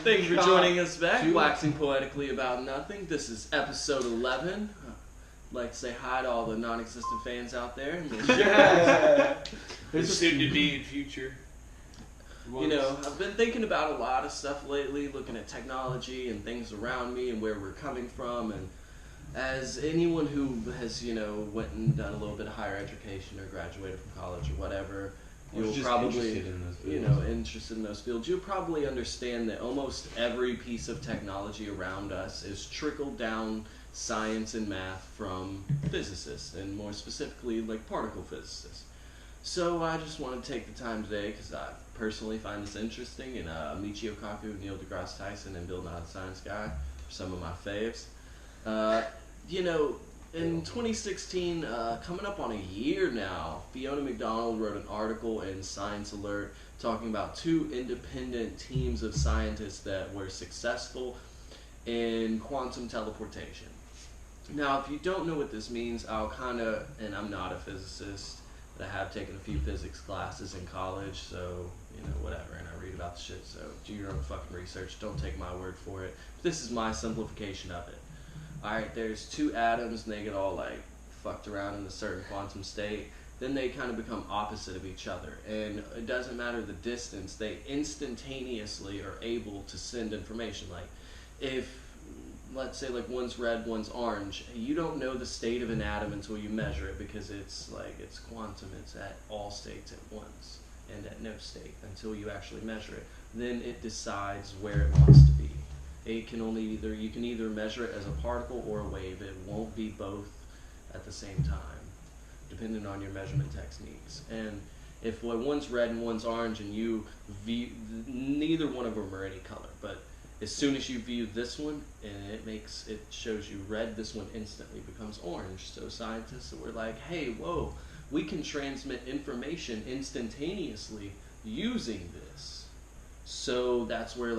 Thank you for joining us back, waxing poetically about nothing. This is episode 11. I'd like to say hi to all the non-existent fans out there. There's soon to be in future. You know, I've been thinking about a lot of stuff lately, looking at technology and things around me and where we're coming from. And as anyone who has, went and done a little bit of higher education or graduated from college or whatever, you'll probably, interested in those fields, you'll probably understand that almost every piece of technology around us is trickled down science and math from physicists, and more specifically, like particle physicists. So I just want to take the time today, because I personally find this interesting, and Michio Kaku, Neil deGrasse Tyson, and Bill Nye the Science Guy are some of my faves. In 2016, coming up on a year now, Fiona McDonald wrote an article in Science Alert talking about 2 independent teams of scientists that were successful in quantum teleportation. Now, if you don't know what this means, and I'm not a physicist, but I have taken a few physics classes in college, so, whatever, and I read about the shit, so do your own fucking research, don't take my word for it. This is my simplification of it. Alright, there's 2 atoms and they get all fucked around in a certain quantum state. Then they kind of become opposite of each other. And it doesn't matter the distance, they instantaneously are able to send information. Like, if, let's say, one's red, one's orange, you don't know the state of an atom until you measure it, because it's quantum, it's at all states at once and at no state until you actually measure it. Then it decides where it wants to be. You can either measure it as a particle or a wave. It won't be both at the same time, depending on your measurement techniques. And if one's red and one's orange, and you view, neither one of them are any color, but as soon as you view this one and it shows you red, this one instantly becomes orange. So scientists were like, hey, whoa, we can transmit information instantaneously using this. So that's where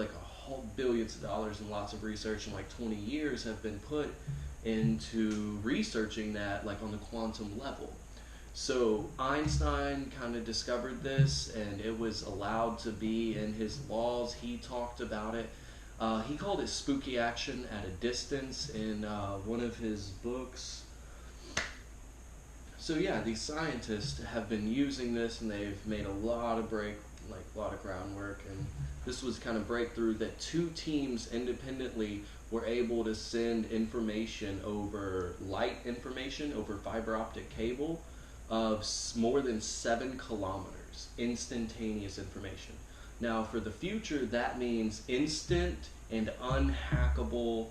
billions of dollars and lots of research in 20 years have been put into researching that on the quantum level. So Einstein kind of discovered this, and it was allowed to be in his laws. He talked about it. He called it spooky action at a distance in one of his books. So yeah, these scientists have been using this, and they've made a lot of groundwork, and this was kind of breakthrough that 2 teams independently were able to send information over fiber optic cable of more than 7 kilometers, instantaneous information. Now for the future, that means instant and unhackable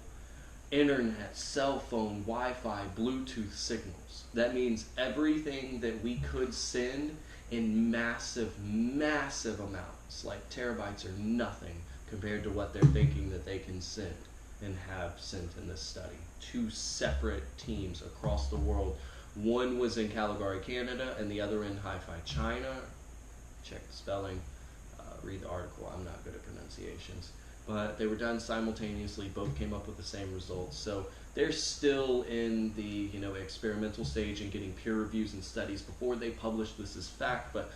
internet, cell phone, Wi-Fi, Bluetooth signals. That means everything that we could send in massive amounts, terabytes are nothing compared to what they're thinking that they can send and have sent in this study. 2 separate teams across the world. One was in Calgary, Canada, and the other in Hi-Fi, China. Check the spelling, read the article, I'm not good at pronunciations. But they were done simultaneously, both came up with the same results. So they're still in the experimental stage and getting peer reviews and studies before they publish this as fact. But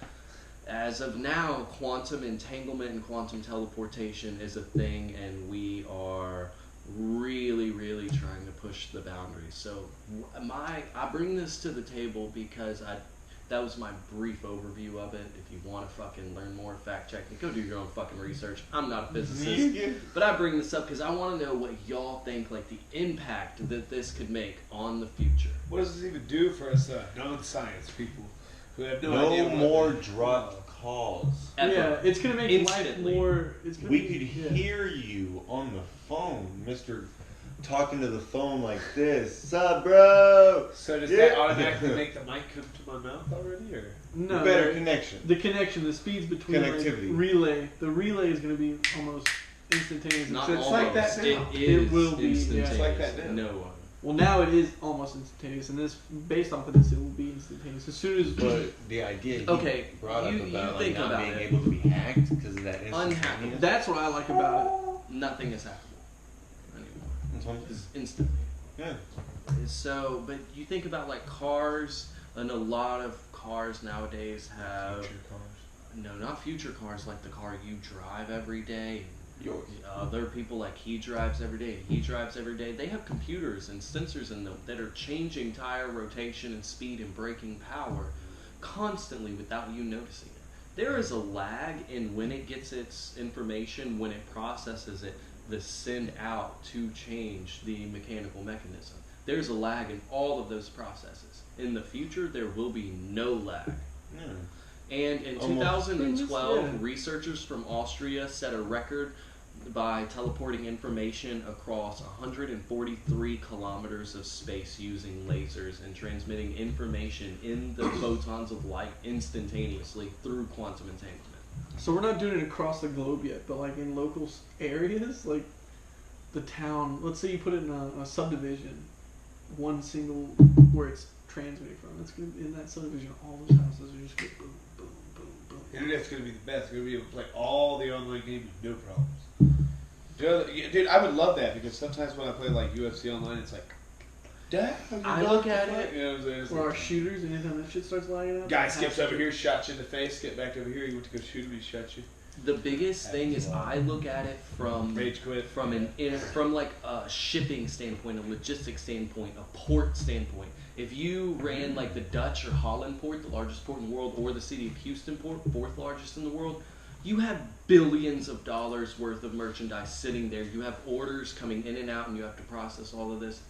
as of now, quantum entanglement and quantum teleportation is a thing, and we are really, really trying to push the boundaries. So I bring this to the table because that was my brief overview of it. If you want to fucking learn more, fact check me, go do your own fucking research. I'm not a physicist, but I bring this up because I want to know what y'all think, the impact that this could make on the future. What does this even do for us non-science people who have no idea? No more dropped calls. Ever. Yeah, it's gonna make Instantly. life more. We could hear you on the phone, Mr. Talking to the phone like this. Sup, bro? So does that automatically make the mic come to my mouth already, or No, better connection? The speeds between Connectivity. relay. The relay is gonna be almost instantaneous. Not So it's almost. like that now. It will be. instantaneous. It's like that now. No. Well, now it is almost instantaneous, and this, based off of this, it will be instantaneous as soon as. But the idea Okay, brought up you about think not about being it. able to be hacked because of that Unhackable. instantaneous. That's what I like about Nothing is hackable anymore. That's what I'm It's instantly. Yeah. So, but you think about cars, and a lot of cars nowadays have future cars? no, not future cars, like the car you drive every day. Yours. There are people like he drives every day. They have computers and sensors in them that are changing tire rotation and speed and braking power constantly without you noticing it. There is a lag in when it gets its information, when it processes it, the send out to change the mechanical mechanism. There's a lag in all of those processes. In the future, there will be no lag. And in 2012, researchers from Austria set a record by teleporting information across 143 kilometers of space using lasers and transmitting information in the photons of light instantaneously through quantum entanglement. So we're not doing it across the globe yet, but like in local areas, like the town, let's say you put it in a subdivision, one single where it's transmitting from, it's going to be in that subdivision, all those houses are just going boom, boom, boom, boom. Internet's going to be the best. You're going to be able to play all the online games with no problems. Dude, I would love that because sometimes when I play like UFC online, it's like, Dad, I look at it. You know what I'm saying? Or our shooters, anytime that shit starts lagging out. Guy skips over here, shot you in the face, get back over here, you went to go shoot him, he shot you. The biggest thing is I look at it from Rage quit. from like a shipping standpoint, a logistics standpoint, a port standpoint. If you ran like the Dutch or Holland port, the largest port in the world, or the city of Houston port, fourth largest in the world, you have billions of dollars worth of merchandise sitting there. You have orders coming in and out, and you have to process all of this.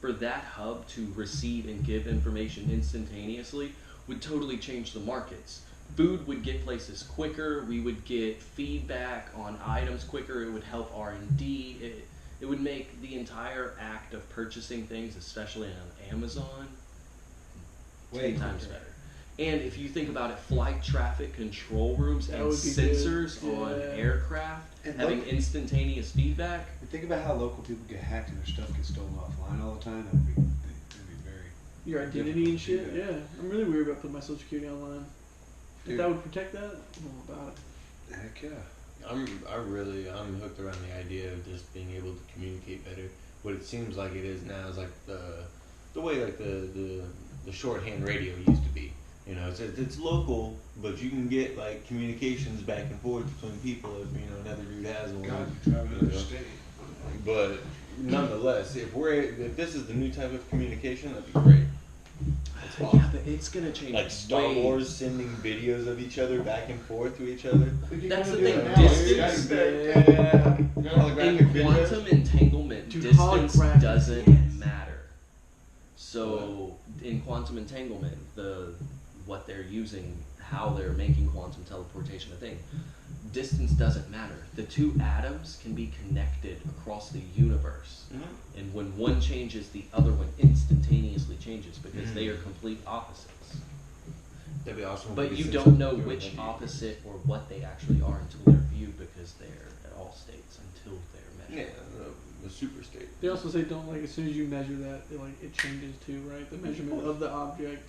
For that hub to receive and give information instantaneously would totally change the markets. Food would get places quicker. We would get feedback on items quicker. It would help R&D. It would make the entire act of purchasing things, especially on Amazon, 10 times better. And if you think about it, flight traffic control rooms and sensors on aircraft And having instantaneous feedback. And think about how local people get hacked and their stuff gets stolen offline all the time. That'd be very... Your identity and shit? Yeah. I'm really weird about putting my social security online. If Dude. that would protect that, I'm all about it. Heck yeah. I'm hooked around the idea of just being able to communicate better. What it seems like it is now is like the way like the shorthand radio used to be. You know, it's local, but you can get like communications back and forth between people if another dude has one. God, you drive another state. But nonetheless, if this is the new type of communication, that'd be great. That's awesome. Yeah, but it's gonna change. Like Star Wars sending videos of each other back and forth to each other. That's the thing. Distance. In quantum entanglement, Dude, distance holographic, doesn't matter. So in quantum entanglement, what they're using, how they're making quantum teleportation a thing, distance doesn't matter. The two atoms can be connected across the universe. Mm-hmm. And when one changes, the other one instantaneously changes because they are complete opposites. That'd be awesome. But you don't know which opposite or what they actually are until they're viewed because they're at all states until they're measured. Yeah, the super state. They also say don't, like, as soon as you measure that, it changes too, right? The measurement of the object,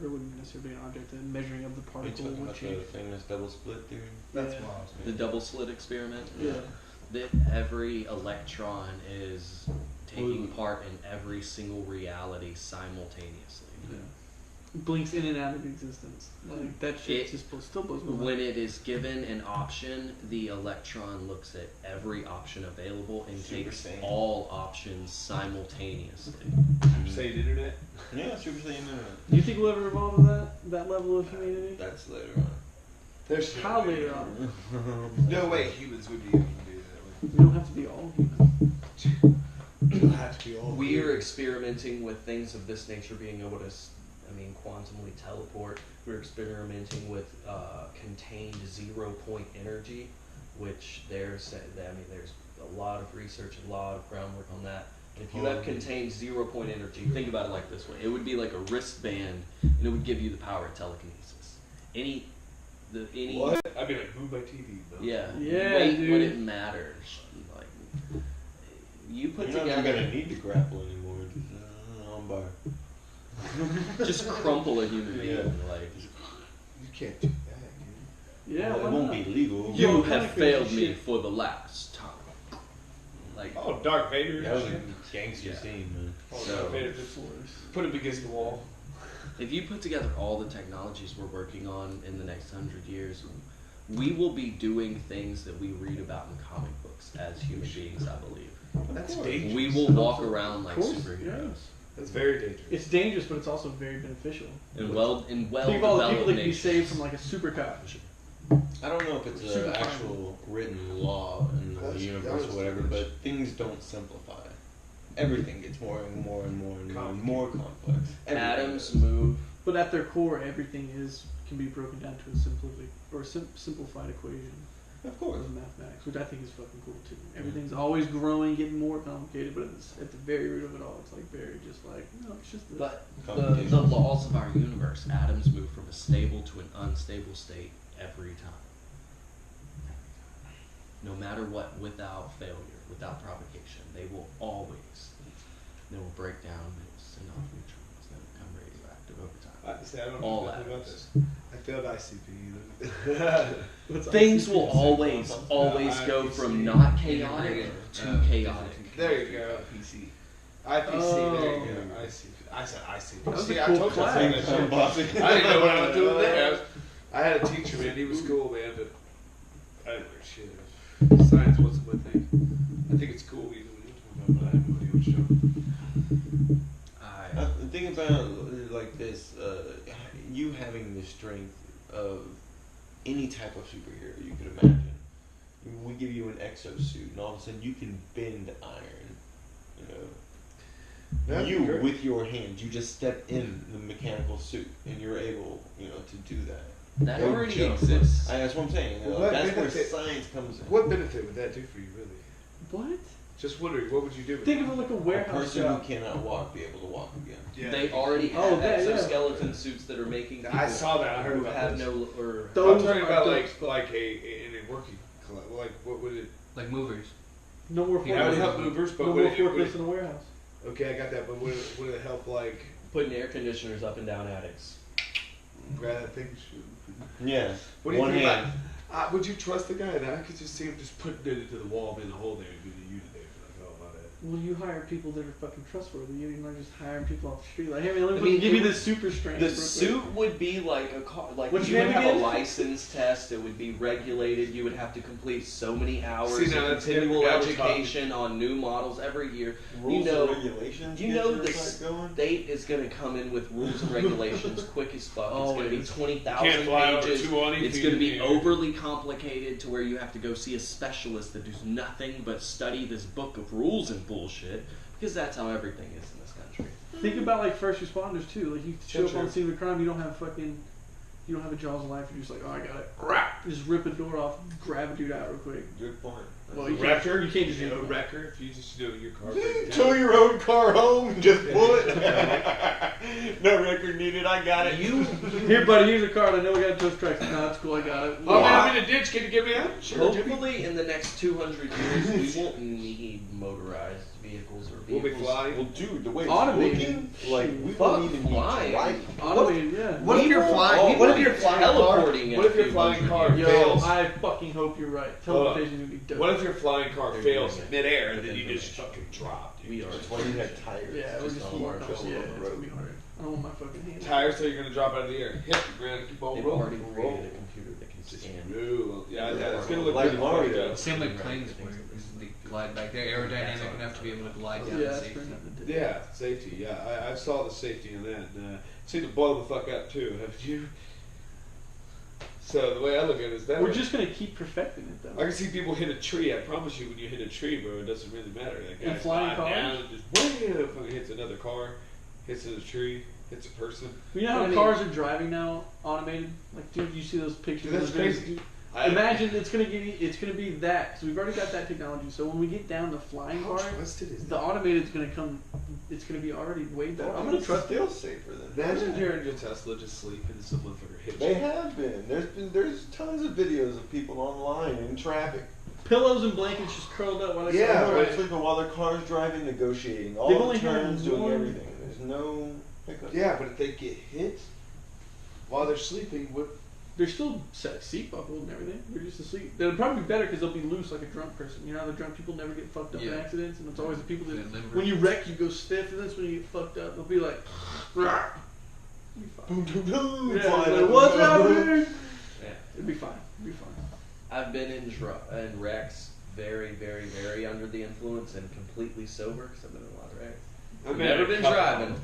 or it wouldn't necessarily be an object, the measuring of the Are you particle talking would about change. the famous double split theory? That's Yeah. wild. The double slit experiment. Yeah. That every electron is taking part in every single reality simultaneously. Yeah. Blinks in and out of existence. Like, that shit still blows my mind. When it is given an option, the electron looks at every option available and Super takes Saiyan. all options simultaneously. Say internet. Yeah, Super Saiyan. Do you think we'll ever evolve to that level of humanity? That's later on. There's How later on? No way humans would be able to do that. We don't have to be all human. We don't have to be all. We are experimenting with things of this nature being able to, quantumly teleport. We're experimenting with contained 0-point energy, which there's a lot of research, a lot of groundwork on that. If you have contained 0-point energy, think about it like this way. It would be like a wristband, and it would give you the power of telekinesis. What? I'd be like, move my TV, though. Yeah, weight dude. wouldn't matter. Like, you put You're not together, even gonna need to grapple anymore. Just on bar. just crumple a human being. Yeah. Like, You can't do that, dude. Yeah, Well, why it won't not? be legal. you Yo, have kinda failed crazy me shit. for the last time. Like, Oh, Darth Vader. That was a and gangster Yeah. scene, man. shit. Oh, so- Darth Vader just put him against the wall. if you put together all the technologies we're working on in the next 100 years, we will be doing things that we read about in comic books as human beings, I believe. That's dangerous. We will walk around like Of course, superheroes. yeah. That's very dangerous. It's dangerous, but it's also very beneficial. And well Think of all the people developed that can be nations. saved from like a super cop. I don't know if it's Super an fine. actual written law in the That's- universe that or was whatever, too much. but things don't simplify. Everything gets more and more and more and more and more complex. Everything Adam's does. move. But at their core, everything can be broken down to a simplified equation Of course. of mathematics, which I think is fucking cool too. Everything's always growing, getting more complicated, but at the very root of it all, it's like very just like no, it's just this. But the Computations. laws of our universe, atoms move from a stable to an unstable state every time. No matter what, without failure, without provocation, they will break down and send off neutrons that become radioactive over time. I don't know All nothing about atoms. this. I failed ICP. What's Things ICP? will always go from not chaotic to chaotic. There you go. PC. IPC, Oh. there you go. ICP. I said ICP. That was See, a I cool told you I class. said that shit. I didn't know what I was doing there. I had a teacher, man. He was cool, man, but I didn't learn shit. Science wasn't my thing. I think it's cool, you know what you're talking about, but I have no idea what you're talking The thing about like this, you having the strength of any type of superhero you could imagine. We give you an exosuit, and all of a sudden you can bend iron. You know, That'd be you great. with your hands, you just step in the mechanical suit, and you're able, to do that. That No already joke. exists. That's what I'm saying. Well, what That's where benefit- science comes in. What benefit would that do for you, really? What? Just wondering, what would you do with Think it? of it like a A warehouse person job. who cannot walk be able to walk again. Yeah. They already have Oh, that, yeah. exoskeleton suits that are making people I saw that. I heard who about have this. no or I'm Those talking are about dope like stuff. in a working collab. Like what would it? Like movers. No more Yeah, I would forklifts. help movers, but No would more it, would forklifts it? in a warehouse. Okay, I got that. But would it help like putting air conditioners up and down attics. grab that thing? Yeah. What do you One think hand. about? Would you trust the guy? And I could just see him just putting it into the wall, in the hole there, and do the unit there. Like, oh my bad. Well, you hire people that are fucking trustworthy. You're not just hiring people off the street. Like, hey man, let I me mean, give it you would- this super strength. The real quick. suit would be like a car. Like What's you your would name have a again? license test. It would be regulated. You would have to complete so many hours See, now of that's continual different. Now we're education on new models every year. Rules know- and regulations. You get know your the site going? state is going to come in with rules and regulations quick as fuck. It's going to be Always. 20,000 Can't fly over pages. 220 It's feet going to in be the air. overly complicated to where you have to go see a specialist that does nothing but study this book of rules and bullshit. Because that's how everything is in this country. Think about like first responders too. Like you show up Sure. on the scene of a crime, you don't have a jaws of life. You're just like, oh, I got it. Rap. Just rip a door off, grab a dude out real quick. Good point. Well, you Wrecker? can't just You know, do wrecker. If you just do your car breaks Tow down. your own car home and just pull it. No record needed. I got it. You Here, buddy, here's a card. I know we got tow tracks. No, that's cool. I got it. Oh man, I'm in a ditch. Can you get me out? Sure. Jimmy. hopefully in the next 200 years we won't need motorized vehicles or We'll vehicles. be flying. Well, dude, the way it's Automated. looking, like we Fuck won't even flying. need driving. Automated, yeah. What if We you're will- flying? we What will if you're be flying teleporting in What a if your few flying hundred car years. Yo, fails? I fucking hope you're right. Hold on. Teleportation's gonna be dope. What if your flying car They're fails doing it. midair and With then you just information. fucking drop? Dude. We are. That's why you have tires. Yeah, we're just on walking the off. Yeah, road. it's gonna be hard. I don't want my fucking hands. Tires so you're gonna drop out of the air, hit the ground, and keep on They've rolling. already created a computer that can Just scan. roll. Yeah, it's gonna look Like good. Mario. Same like planes where they glide back. They're aerodynamic enough to be able to glide down Yeah, to that's safety. for nothing to do. Yeah, safety. Yeah, I saw the safety in that. And, seemed to blow the fuck up too. Haven't you? So the way I look at it is that We're way. just gonna keep perfecting it I though. can see people hit a tree. I promise you, when you hit a tree, bro, it doesn't really matter. That In guy's flying flying cars? down and just wham, fucking hits another car, hits a tree, hits a person. You know how I mean- cars are driving now, automated? Like, dude, you see those pictures? Dude, that's of those videos? crazy. Imagine it's gonna be that. So we've already got that technology. So when we get down to flying How cars, trusted is the that? automated's gonna come. It's gonna be already way better. I'm gonna trust it. Still safer than Imagine you're in your Tesla just sleeping and some motherfucker hits They you. have been. There's tons of videos of people online in traffic. Pillows and blankets just curled up while they Yeah, People but- are sleeping while their car's driving, negotiating all They've the only had turns, doing one- everything. There's no hiccup. Yeah, but if they get hit while they're sleeping, what? They're still seat buckled and everything. They're just asleep. They'll probably be better because they'll be loose like a drunk person. You know how the drunk people never get fucked up in Yeah. accidents, and it's always the people that Their liver. when you wreck you go stiff, and that's when you get fucked up. They'll be like, "Rah." You'll be fine. Boom, boom, boom, Yeah, flying like, up what's and up, down. dude? Yeah. It'd be fine. It'd be fine. been in wrecks very, very, very under the influence and completely sober because I've been in a lot of wrecks. I've never been driving.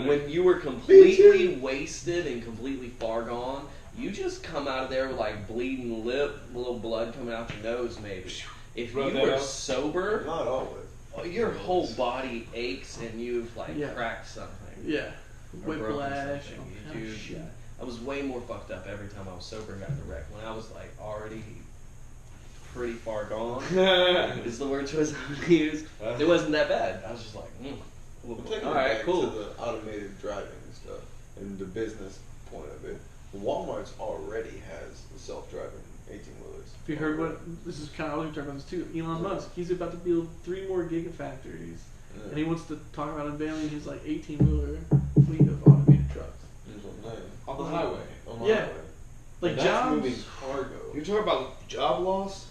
When you were completely wasted and completely far gone, you just come out of there with like bleeding lip, a little blood coming out your nose maybe. If you were sober, not always. Your whole body aches and you've like cracked something. Yeah. Or broken Whiplash. something. Dude, I was way more fucked up every time I was sober and got in a wreck. When I was like already pretty far gone, is the word choice I would use. It wasn't that bad. I was just like, all right, cool. To the automated driving and stuff and the business point of it. Walmart's already has the self-driving 18-wheelers. Have you heard what? This is kind of, I was talking about this too. Elon Musk, he's about to build 3 more gigafactories. Yeah. And he wants to talk about unveiling his like 18-wheeler fleet of automated trucks. On the highway. On the yeah. highway. Like that's jobs. Moving cargo. You're talking about job loss?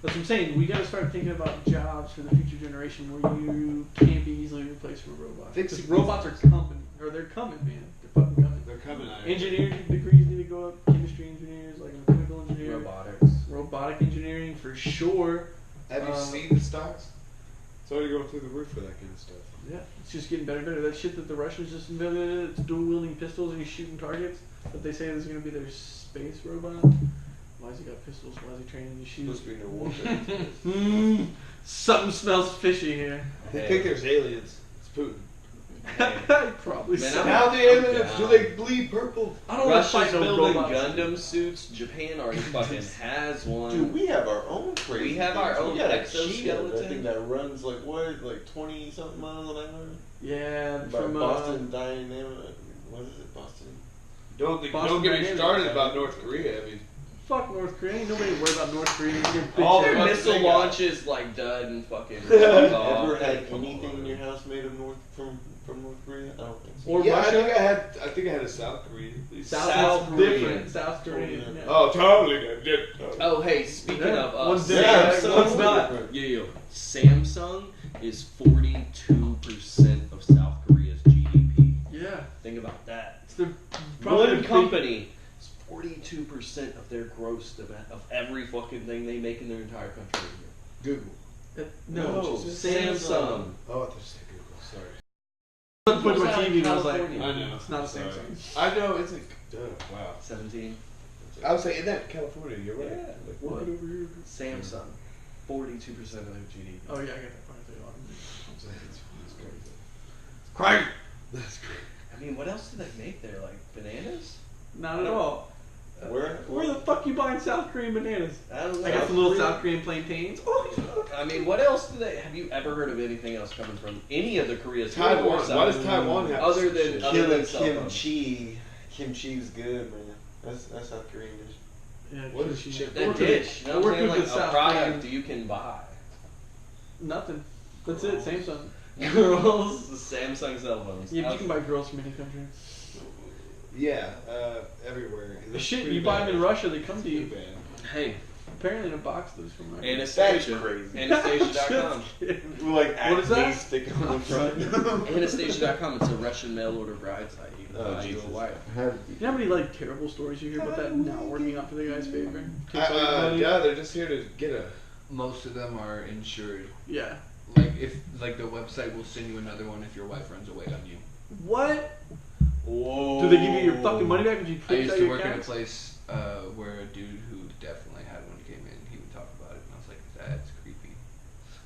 That's what I'm saying. We got to start thinking about jobs for the future generation where you can't be easily replaced from a robot. Because robots are coming. Or they're coming, man. They're fucking coming. They're coming. Engineering degrees need to go up. Chemistry engineers, like chemical engineering. Robotic engineering for sure. Have you seen the stocks? It's already going through the roof for that kind of stuff. Yeah, it's just getting better and better. That shit that the Russians just invented, it's dual-wielding pistols and he's shooting targets. But they say this is going to be their space robot. Why has he got pistols? Why is he training to shoot? Supposed to be no warfare. Something smells fishy here. They think there's aliens. It's Putin. Probably so. How the aliens do they bleed purple? I don't want to Russia's fight no building robots. Gundam suits. Japan already fucking has one. Dude, we have our own crazy. We have our own we got a exoskeleton. cheetah, I think that runs like what, like 20-something miles an hour. Yeah, By from Boston Dynamics. What is it, Boston? Don't get me started about North Korea. I mean, fuck North Korea. Ain't nobody worried about North Korea. All Their their bitch missile ass. launches like dud and fucking. Ever had anything in your house made of from North Korea? I don't think so. Or yeah, Russia? I think I had a South Korean. South Korean. different. South Korean. Korean. Yeah. Oh, totally different. Oh, hey, speaking of One's Samsung, different, one's not. Yeah. Samsung is 42% of South Korea's GDP. Yeah. Think about that. It's the probably One the company is 42% of their gross of every fucking thing they make in their entire country. Google. No, Samsung. Oh, I thought you said Google. Sorry. I put my TV and I was like, California. I know. it's not a Sorry. Samsung. I know, it's like, wow. 17. I would say, isn't that California? You're right. Yeah. Like, What what? over here? Samsung, 42% of their GDP. Oh yeah, I got that part too. I'm saying it's crazy. Crazy. That's great. I mean, what else do they make there? Like bananas? Not at all. Where the fuck you buying South Korean bananas? I don't know. I got some little South Korean plantains. Oh, I mean, what else do they? Have you ever heard of anything else coming from any of the Koreas? Taiwan. Why does Taiwan have Other than cell phones? Kimchi. Kimchi's good, man. That's South Korean dish. yeah. What is kimchi. shit? The dish. You know I what work I'm saying? with Like the a South product Korean- you can buy. Nothing. That's it. Samsung. Girls, Samsung cell phones. Yeah, but you can buy girls from any country. Yeah, everywhere. The shit, you buy them in Russia, they come to you. Bad. Hey, Apparently in a box that was from Russia. Anastasia. That's crazy. Anastasia.com. Like What is that? acne stick on the front. Anastasia.com. It's a Russian mail order bride site. You can buy you a wife. You know how many like terrible stories you hear about that not working out for the guy's favor? Yeah, they're just here to get a. Most of them are insured. Yeah. Like the website will send you another one if your wife runs away on you. What? Whoa. Do they give you your fucking money back when you I fix used out to your work at a accounts? place where a dude who definitely had one came in. He would talk about it, and I was like, "That's creepy."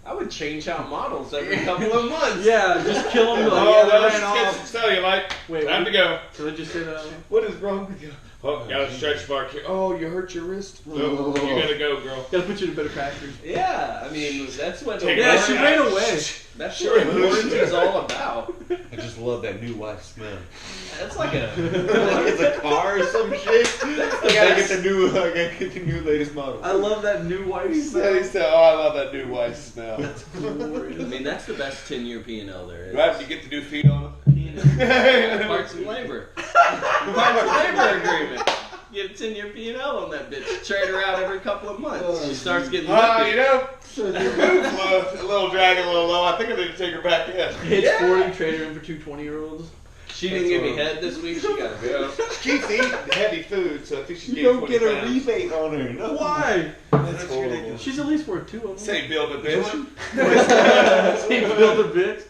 I would change out models every couple of months. Yeah, just kill them. Like, Oh, yeah, they let's ran get off. some cellulite. Wait, Time to go. So they just say that. What is wrong with you? Oh, got a stretch mark here. Oh, you hurt your wrist? No, you gotta go, girl. Gotta put you to better practice. Yeah, I mean, that's what. Yeah, she ran away. That's what warranty is all about. I just love that new wife smell. That's like a. Like it's a car or some shit. I gotta get the new latest model. I love that new wife He smell. said, oh, I love that new wife smell. That's glorious. I mean, that's the best 10-year P&L there is. Right, you get the new feet on Parts and labor. Parts and labor agreement. You get a 10-year P&L on that bitch. Trade her out every couple of months. She starts getting lippy. you know, your boob's low, a little dragging, a little low. I think I need to take her back in. Hits 40, trade her in for two 20-year-olds. She didn't give me head this week. She got to go. She keeps eating heavy food, so I think she's You getting don't 20 get a pounds. rebate on her. No. Why? That's ridiculous. She's at least worth 2 of them. Say build a bitch. Say build a bitch.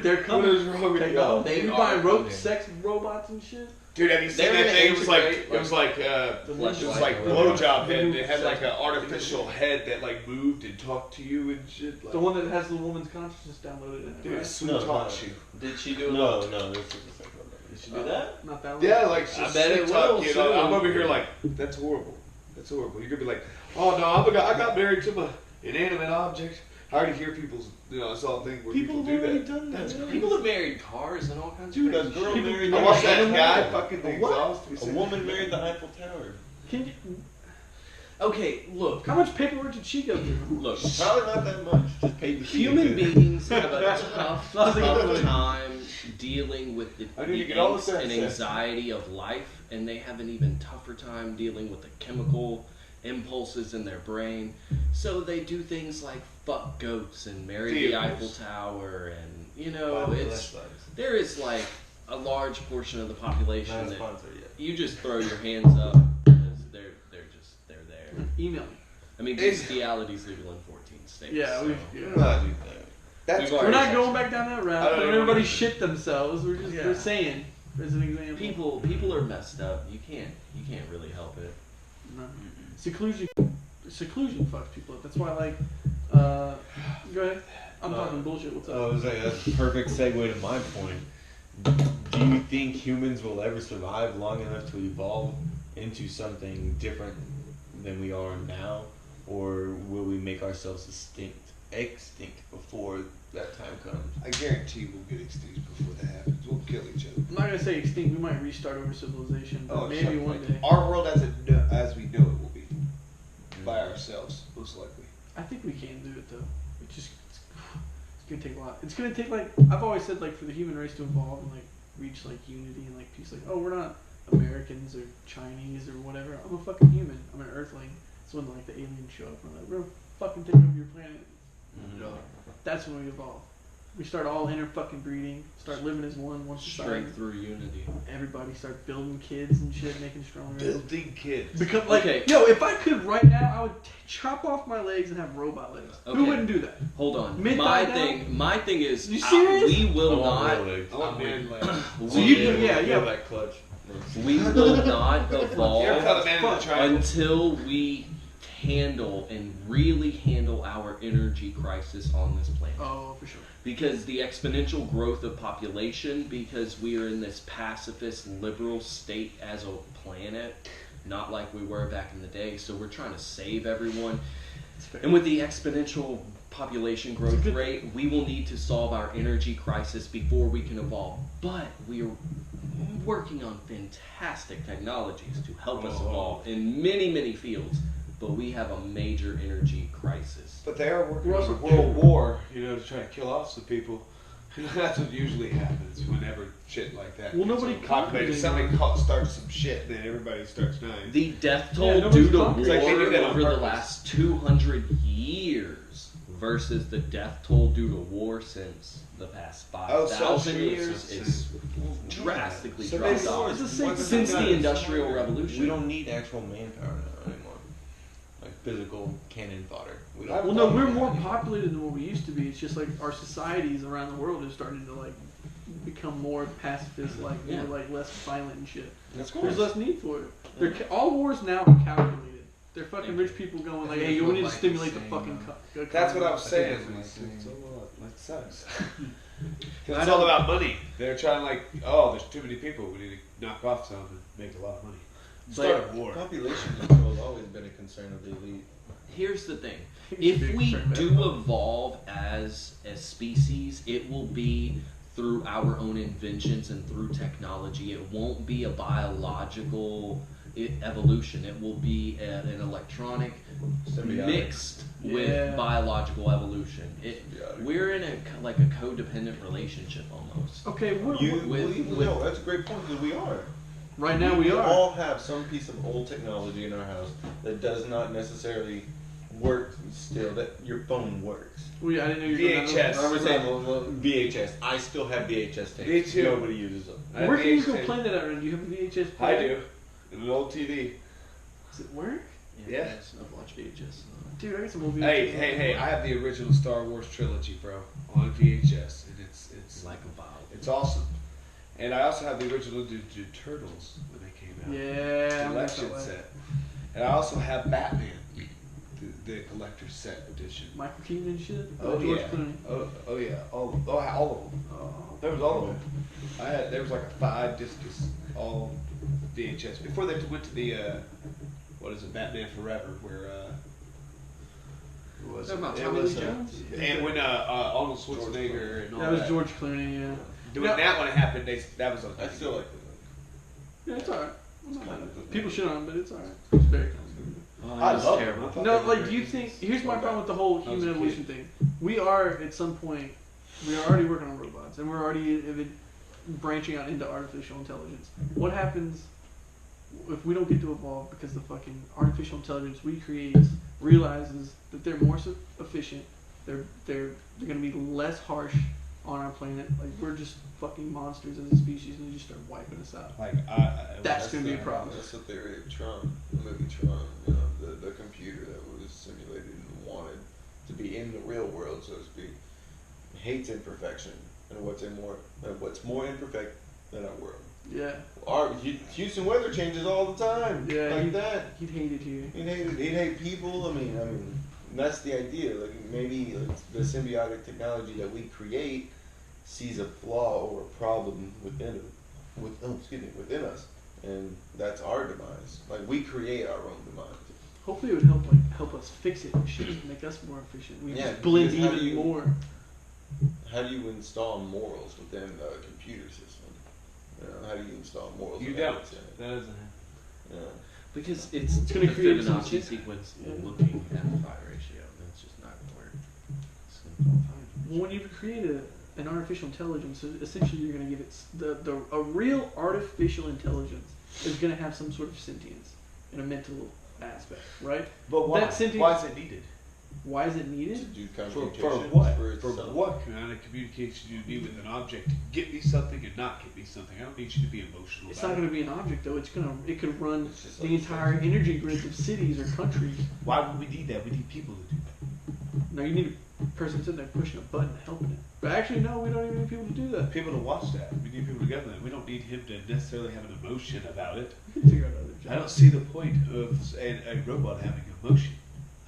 They're What coming. is wrong with Take y'all? off. They We are buying coming. sex robots and shit. Dude, have you seen They're that gonna thing? It was like integrate, it was like Flesh it was light like robot. blowjob The head. new It had like an sex- artificial head that like moved and talked to you and shit. Like, The one that has the woman's consciousness downloaded in it, dude, right? it sweet talks you. Did she do a No, little? no. This is the second one. Did she do that? Not that one. Yeah, like she's I bet it sweet talk will you. know? I'm soon. over here like that's horrible. That's horrible. You're gonna be like, oh no, I got married to my inanimate object. I already hear people's, it's all a thing where people, People do have already that. done that. That's man. People have married cars and all kinds Dude, of a crazy girl shit. married I watched that Eiffel guy Tower. fucking the A what? exhaust. A woman married the Eiffel Tower. Can you, Okay, look. how much paperwork did she go through? Look. Probably not that much. Just paid the fee. Human beings have a tough Nothing else. time dealing with the I need to get all the angst and sense. anxiety of life, and they have an even tougher time dealing with the chemical impulses in their brain. So they do things like fuck goats and marry the Vehicles. Eiffel Tower, and there is like a large portion of the population Not that sponsored yet. you just throw your hands up because they're there. Email me. I mean, It's- bestiality's legal in 14 states. Yeah, so. we. We're Yeah. not doing that. That's We've We're already- not going back down that I route. don't Don't even everybody wanna- shit themselves. We're just we're saying as an example. People are messed up. You can't really help it. No. Seclusion fucks people up. That's why go ahead. I'm talking bullshit. What's I up? was like, that's a perfect segue to my point. Do you think humans will ever survive long enough to evolve into something different than we are now? Or will we make ourselves extinct before that time comes? I guarantee we'll get extinct before that happens. We'll kill each other. I'm not gonna say extinct. We might restart over civilization, but maybe one day. Our world as we know it will be by ourselves, most likely. I think we can do it though. It's gonna take a lot. It's gonna take I've always said for the human race to evolve and reach unity and peace. We're not Americans or Chinese or whatever. I'm a fucking human. I'm an Earthling. It's when the aliens show up and we're gonna fucking take over your planet. That's when we evolve. We start all fucking breeding. Start living as one society. Strength through unity. Everybody start building kids and shit, making stronger. Building kids. Become Okay. yo, if I could right now, I would chop off my legs and have robot legs. Okay. Who wouldn't do that? Hold on. Mid My thigh thing. My thing is. You serious? We I will want not. real legs. I want man legs. So you do, Feel yeah. that clutch. We will not You ever evolve caught a man in the triangle? until we really handle our energy crisis on this planet. Oh, for sure. Because the exponential growth of population, because we are in this pacifist liberal state as a planet, not like we were back in the day, so we're trying to save everyone. And with the exponential population growth rate, we will need to solve our energy crisis before we can evolve. But we are working on fantastic technologies to help us evolve in many, many fields. But we have a major energy crisis. But they are working We're on a also- world war, to try to kill off some people. That's what usually happens whenever shit like that. Well, gets nobody populated. conquers Somebody anyone. starts some shit, then everybody starts dying. The death Yeah, toll nobody's due to war conquered. It's like they do that on over the purpose. last 200 years versus the death toll due to war since the past 5,000 years, it's drastically So dropped maybe off. It's the same Since thing. the Industrial Revolution. We don't need actual manpower now anymore. Like physical cannon fodder. We don't. Well, no, we're more populated than what we used to be. It's just our societies around the world are starting to become more pacifist, Yeah. more less violent and shit. That's cool. There's less need for it. All wars now are calculated. They're fucking rich people going I hey, think we need to it's stimulate the like fucking. That's what I was saying. that's what I'm saying. That sucks. It's all about money. They're trying there's too many people. We need to knock off some and make a lot of money. Start a war. Population control has always been a concern of the elite. Here's the thing. If we do evolve as a species, it will be through our own inventions and through technology. It won't be a biological evolution. It will be an electronic Symbiotic. mixed with Yeah. biological evolution. Symbiotic. We're in a codependent relationship almost. Okay, No, that's a great point because we are. right now we are. all have some piece of old technology in our house that does not necessarily works still. That your phone works. I didn't know you were VHS. I was saying VHS. I still have VHS tapes. Me too. Nobody uses them. I have Where can you go VHS. play that at? Do you have a VHS I player? do. And an old TV. Does it work? Yeah. I've watched VHS. Dude, I got some old VHS. Hey! I have the original Star Wars trilogy, bro, on VHS, and it's Like a vibe. it's awesome. And I also have the original Turtles when they came out. Yeah, I'm Collection that way. set. And I also have Batman, the collector's set edition. Michael Keaton and shit. Oh George yeah. Clooney. Oh yeah. All of them. Oh. There was all of them. There was like a 5-disc, all VHS. Before they went to the Batman Forever, where who was Talking about it? Tommy It was, Lee Jones? and when Arnold Schwarzenegger and all That was George Clooney, yeah. When No. that one happened, that was I still like Yeah, it's alright. it. People shit on it, but it's alright. It's very comfortable. I love terrible. it. No, like, do you think? Here's my problem with the whole I was human a kid. evolution thing. We are at some point, we are already working on robots, and we're already branching out into artificial intelligence. What happens if we don't get to evolve because the fucking artificial intelligence we create realizes that they're more efficient, they're going to be less harsh on our planet. Like, we're just fucking monsters as a species, and they just start wiping us out. Like That's gonna be a problem. That's the theory of Tron, the movie Tron. You know, the computer that was simulated and wanted to be in the real world, so to speak, hates imperfection and what's more imperfect than our world. Yeah. Houston weather changes all the time. Yeah, like that. He'd hate it here. He'd hate people. I mean, that's the idea. Like maybe the symbiotic technology that we create sees a flaw or a problem within us, and that's our demise. Like we create our own demise. Hopefully, it would help us fix it and shit, make us more efficient. We just blend because how even more. How do you install morals within a computer system? You know, how do you install morals? You and don't. ethics in it? That doesn't. Yeah. Because it's gonna the create some Fibonacci shit. sequence Yeah. looking at the phi ratio. That's just not going to work. It's going to fall fine. When you create an artificial intelligence, essentially you're going to give it a real artificial intelligence is going to have some sort of sentience and a mental aspect, right? But why? That sentence- Why is it needed? Why is it To needed? do For computation what? for For itself. what kind of communication do you need with an object to get me something and not get me something? I don't need you to be emotional. It's about not it. going to be an object though. It could run It's just the like entire energy grids of cities or countries. Why would we need that? We need people to do that. No, you need a person sitting there pushing a button helping it. But actually, no, we don't even need people to do that. People to watch that. We need people to govern that. We don't need him to necessarily have an emotion about it. We can figure out other jobs. I don't see the point of a robot having emotion.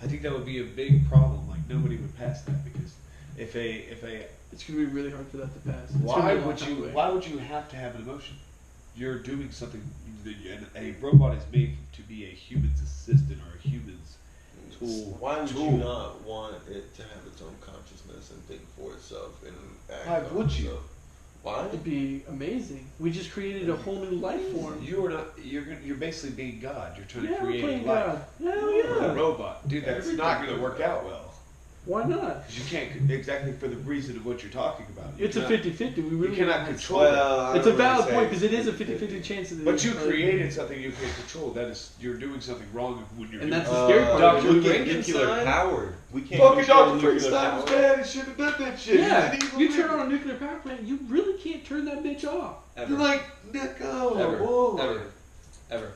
I think that would be a big problem. Like nobody would pass that because if a It's going to be really hard for that to pass. It's gonna why be a long would time you away. why would you have to have an emotion? You're doing something. A robot is made to be a human's assistant or a human's tool. Why would tool. you not want it to have its own consciousness and think for itself and act Why on would you? itself? Why? It'd be amazing. We just created a whole new life form. You're not. You're basically being God. You're trying Yeah, to we're create playing a life. God. Hell A yeah. robot, dude. That's Everything not going to goes work bad. out well. Why not? Because you can't exactly for the reason of what you're talking about. You It's a cannot- 50-50. We You really cannot don't- control that. I It's a don't valid really point say because it is a 50-50. 50-50 chance. That But you it's- created something you can't control. That is, you're doing something wrong when you're And doing that's it. the scary part. Dr. Look at Lincoln nuclear sign? power. We can't Fucking control Dr. nuclear Frankenstein was power. bad. He should have done that shit. Yeah, He's an evil you man. turn on a nuclear power plant, you really can't turn that bitch off. Ever. Like, Nico. Ever. whoa. Ever. Ever.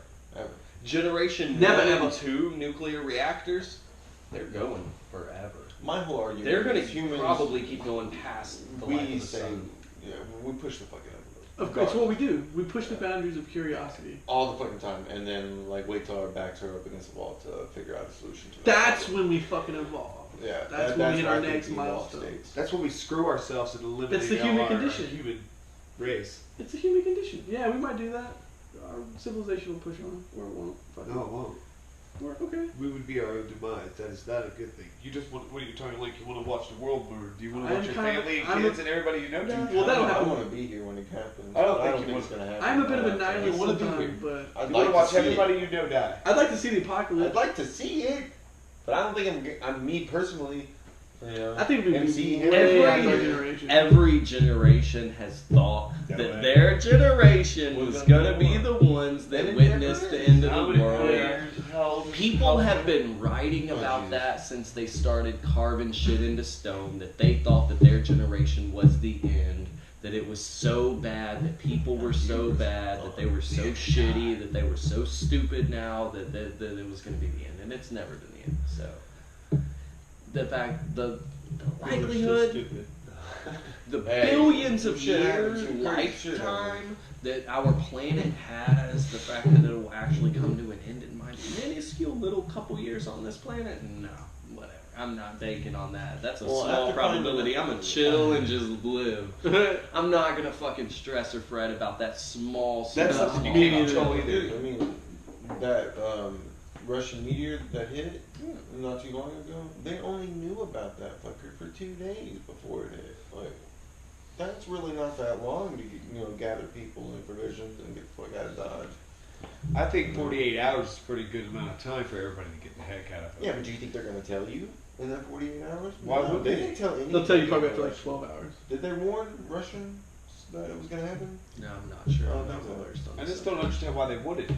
Generation Never, 1 ever. and 2 nuclear reactors, they're going forever. My whole argument They're going is to humans, probably keep going past the life we of the say, sun. yeah, we push the fucking envelope. Of course, it's what we do. We push the boundaries of curiosity. All the fucking time, and then like wait till our backs are up against the wall to figure out a solution to that. That's problem. when we fucking evolve. Yeah, that's when we hit where our I think next the evolved milestone. states. That's when we screw ourselves and eliminate That's the human our condition. human race. It's a human condition. Yeah, we might do that. Our civilization will push on, or it won't. Fuck No, it won't. Or, okay. We would be our own demise. That is not a good thing. You just want, what are you talking like? You want to watch the world burn? Do you want to I'm watch your kind of- family and I'm kids a- and everybody you know do? Well, that'll I happen. want to be here when it happens. I don't think you it's gonna happen. I'm a bit of a You nihilist wanna be sometimes, here. but I'd You want like to watch see it. everybody you know die. I'd like to see the apocalypse. I'd like to see it, but I don't think I'm me personally. You know, I think we'd be MC way here. after our generation. Every generation has thought That that way. their generation Was was gonna going to be be the the ones that And it witnessed never the is. end of How the many world. years? How old is People have been writing Oh, about Jesus. that since they started carving shit into stone, that they thought that their generation was the end, that it was so bad, that people were so bad, that they were so shitty, that they were so stupid now, that it was going to be the end. And it's never been the end. So, the likelihood, the billions of shit happens, years some crazy shit lifetime that our planet has, the fact that it will actually come to an end in my minuscule little couple years on this planet, no, whatever. I'm not banking on that. That's a small after probability. finding- I'm gonna chill and just live. I'm not gonna fucking stress or fret about that small. That's small- something you can't control Dude, either. I mean, that Russian meteor that hit not too long ago, they only knew about that fucker for 2 days before it hit. Like, that's really not that long to gather people and provisions and get the fuck out of Dodge. I think 48 hours is a pretty good amount of time for everybody to get the heck out of it. Yeah, but do you think they're gonna tell you in that 48 hours? Why No, would they they? didn't tell anything. They'll tell you probably after like 12 hours. Did they warn Russians that it was gonna happen? No, I'm not sure. Oh, I'm not that's all. well versed on I this just don't understand why they wouldn't.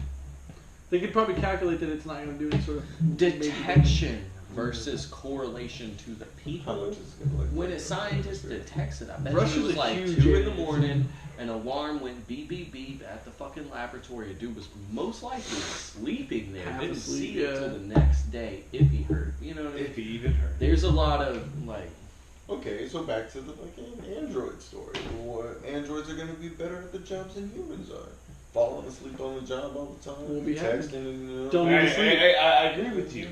They could probably calculate that it's not going to do any sort of Detection versus correlation to the How people. much is it gonna look When like? a scientist detects it, I bet Russia's you it was a like huge 2 in the area. morning, an alarm went beep beep beep at the fucking laboratory. A dude was most likely sleeping there, Half didn't asleep, see it yeah. till the next day if he heard. You know what I mean? If he even heard. There's a lot of like, Okay, so back to the fucking android story. What androids are gonna be better at the jobs than humans are. Falling asleep on the job all the time. Won't be happening. texting and Don't I, need to sleep. I agree with you.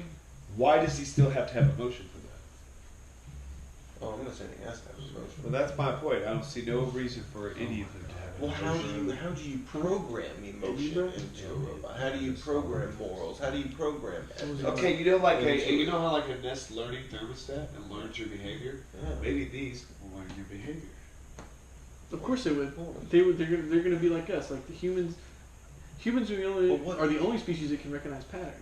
Why does he still have to have emotion for that? Oh, I'm not saying he has to have emotion. Well, that's my point. I don't see no reason for any of them to have Well, emotion. how do you program emotion into a robot? How do you program morals? How do you program ethics? Okay, you know, you know how like a Nest learning thermostat and learns your behavior. Yeah. Maybe these will learn your behavior. Of course they would. They're going to be like us. Like the humans. Humans are the only species that can recognize patterns.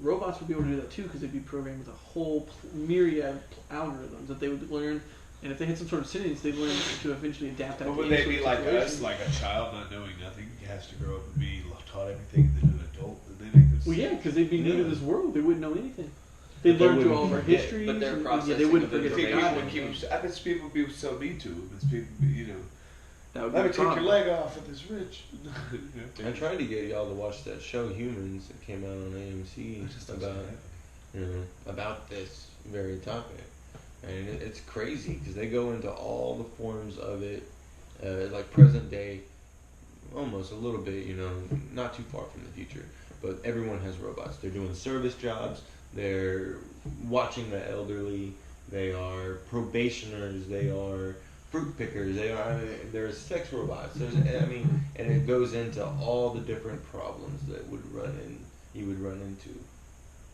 Robots would be able to do that too because they'd be programmed with a whole myriad of algorithms that they would learn. And if they had some sort of sentience, they'd learn to eventually adapt that. But to would any they sort be of like situation. us, like a child not knowing nothing? He has to grow up and be taught everything, and then an adult, and they make them. Well, yeah, because they'd be new to Yeah. this world. They wouldn't know anything. They'd they learn through all of our wouldn't forget, histories. but their and- processing yeah, they wouldn't of forget People the information would God. keep, I bet people would be so mean to him. It's people, you know. That would Let be me a take your problem. leg off if it's rich. I tried to get y'all to watch that show Humans that came out on AMC about this very topic, and it's crazy because they go into all the forms of it, like present day, almost a little bit, not too far from the future. But everyone has robots. They're doing service jobs. They're watching the elderly. They are probationers. They are fruit pickers. There's sex robots. And it goes into all the different problems that you would run into.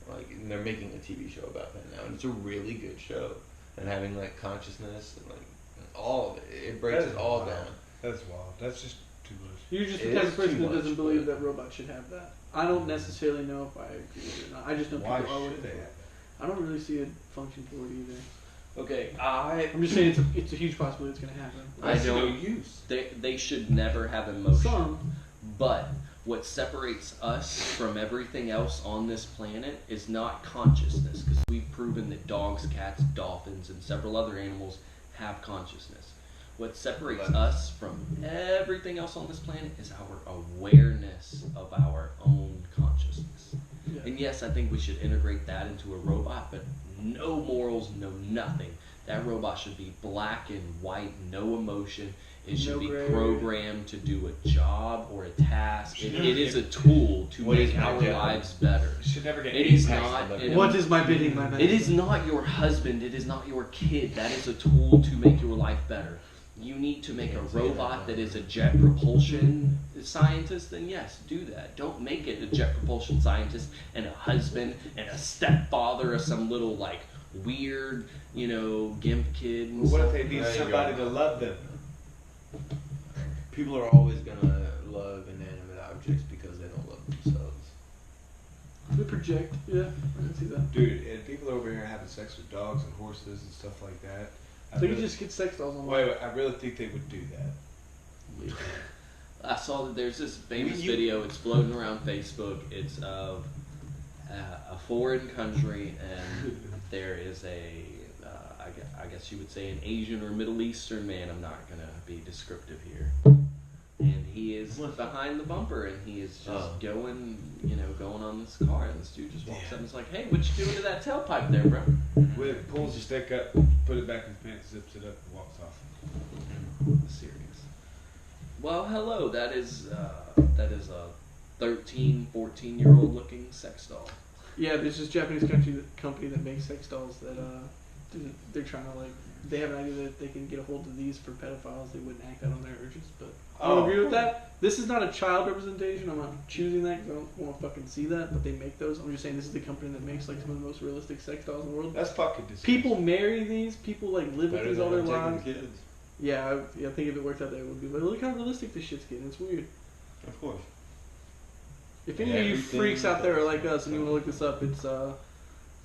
Like, and they're making a TV show about that now, and it's a really good show. And having like consciousness and like all of it, it breaks That is it all wild. down. That's wild. That's just too much. You're just It the type is of person too that much, doesn't believe but- that robots should have that. I don't necessarily know if I agree with it or not. I just know Why people are should with they it. have I don't really see a function for it either. okay, I'm just saying it's a huge possibility it's going to happen. I That's no don't. use. They should never have emotion. Some. But what separates us from everything else on this planet is not consciousness, because we've proven that dogs, cats, dolphins, and several other animals have consciousness. What separates us from everything else on this planet is our awareness of our own consciousness. Yeah. And yes, I think we should integrate that into a robot, but no morals, no nothing. That robot should be black and white, no emotion. It should No be gray area. programmed to do a job or a task. It Should is a tool to What is make my our job? lives better. You should never get It any is tax not. on it- What is my bidding, my master? it is not your husband. It is not your kid. That is a tool to make your life better. You need to make a robot that is a jet propulsion scientist, then yes, do that. Don't make it a jet propulsion scientist and a husband and a stepfather of some little like weird, gimp kid. And What if stuff. they need There you somebody go. to love them? People are always gonna love inanimate objects because they don't love themselves. We project. Yeah, I can see that. Dude, and people over here having sex with dogs and horses and stuff like that. They could just get sex dolls on. Wait, I really think they would do that. I saw that there's this famous You- video. It's floating around Facebook. It's of a foreign country, and there is I guess you would say an Asian or Middle Eastern man. I'm not gonna be descriptive here. And he is behind the bumper, and he is just going on this car, and this dude just walks up and is like, "Hey, what you doing to that tailpipe there, bro?" Pulls his stick up, put it back in his pants, zips it up, and walks off. Serious. Well, hello. That is a 13, 14-year-old looking sex doll. Yeah, there's this Japanese company that makes sex dolls that they're trying to they have an idea that they can get a hold of these for pedophiles. They wouldn't act out on their urges, but I don't agree with that. This is not a child representation. I'm not choosing that because I don't want to fucking see that, but they make those. I'm just saying this is the company that makes some of the most realistic sex dolls in the world. That's fucking disgusting. People marry these. People live with these all their lives. Kids. Yeah, I think if it worked out, that it would be. But look how realistic this shit's getting. It's weird. Of course. If any of you freaks out there are like us and you want to look this up, it's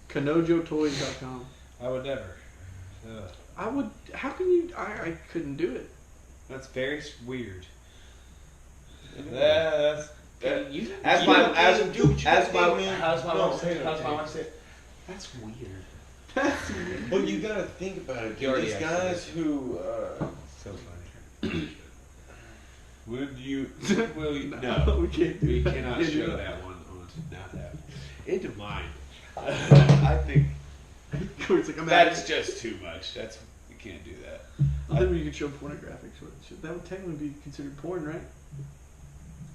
kanojotoys.com. I would never. I would. How can you? I couldn't do it. That's very weird. That's As my mom said. That's weird. That's weird. But you gotta think about it. Dude. These guys who. So funny. Would you? Will you? No, No. we can't do We that. cannot Can't do show that. that one on to not have. Into mine. I think Corey's like, I'm That's just too much. You can't do that. I think you could show pornographic shit. That would technically be considered porn, right?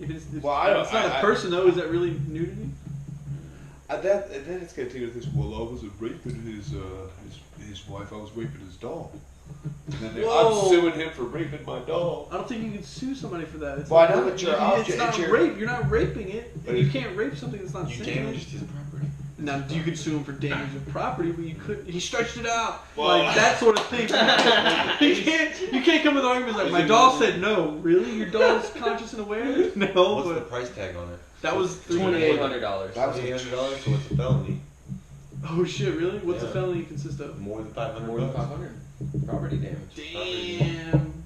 If it's Well, I don't- it's not I- a person though. Is that really nudity? Then it's gonna take this. Well, I wasn't raping his wife. I was raping his doll. And then I'm Whoa. suing him for raping my doll. I don't think you can sue somebody for that. It's Well, I not know rape. that you're It's object- not it's your- rape. You're not raping it. But You if- can't rape something that's not You saying. damaged his property. Now, you could sue him for damage of property, but you couldn't. He stretched it out, Well, like that sort of thing. You can't come with arguments like my doll said no. Really, your doll's conscious and aware? No, What's the but price tag on it? that was $2,800. that was $800, so it's a felony. Oh shit! Really? What's the Yeah. felony consist of? More than 500. More than 500 property damage. Damn.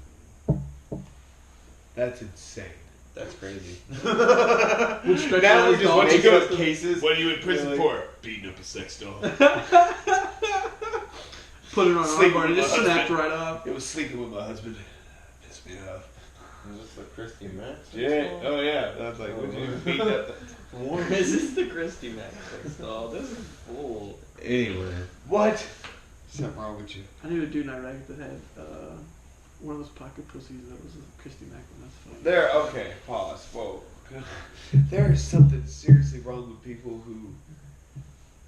That's insane. That's crazy. Would stretch Now out we're his just doll making just up to- cases. What are you in prison Like- for? Beating up a sex doll. Put it on an Sleep armbar and it with just my snapped husband. right off. It was sleeping with my husband. Pissed me off. Is this the Christy Max? Yeah. Oh yeah. I was like, would you beat up? This is the Christy Max sex doll. This is cool. Anyway. What? Something wrong with you? I knew a dude in Iraq that had one of those pocket pussies that was a Christy Mac one. That's funny. There. Okay. Pause. Whoa. There is something seriously wrong with people who.